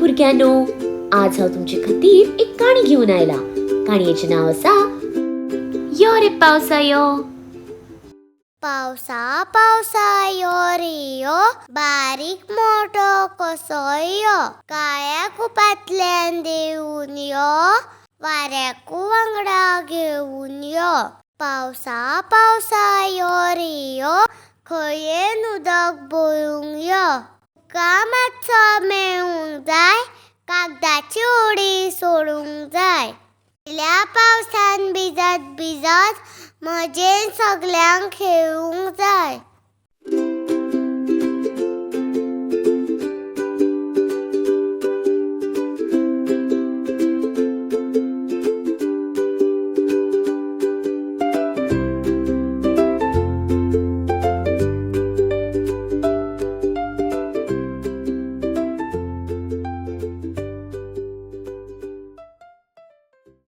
भुरग्यानो, आज हांव तुमचे खातीर एक काणी घेवन आयला. काणयेचें नांव आसा यो रे पावसा यो. पावसा पावसा यो रे यो, बारीक मोठो कसो यो. काळ्या कुपांतल्यान देवून यो, वाऱ्याकू वांगडा घेवून यो. पावसा पावसा यो रे यो, खळयेन उदक भरूंक यो. तुका मातसो मेळूंक जाय, कागदाची होडी सोडूंक जाय. इल्ल्या पावसान भिजत भिजत मजेन सगळ्यांक खेळूंक जाय.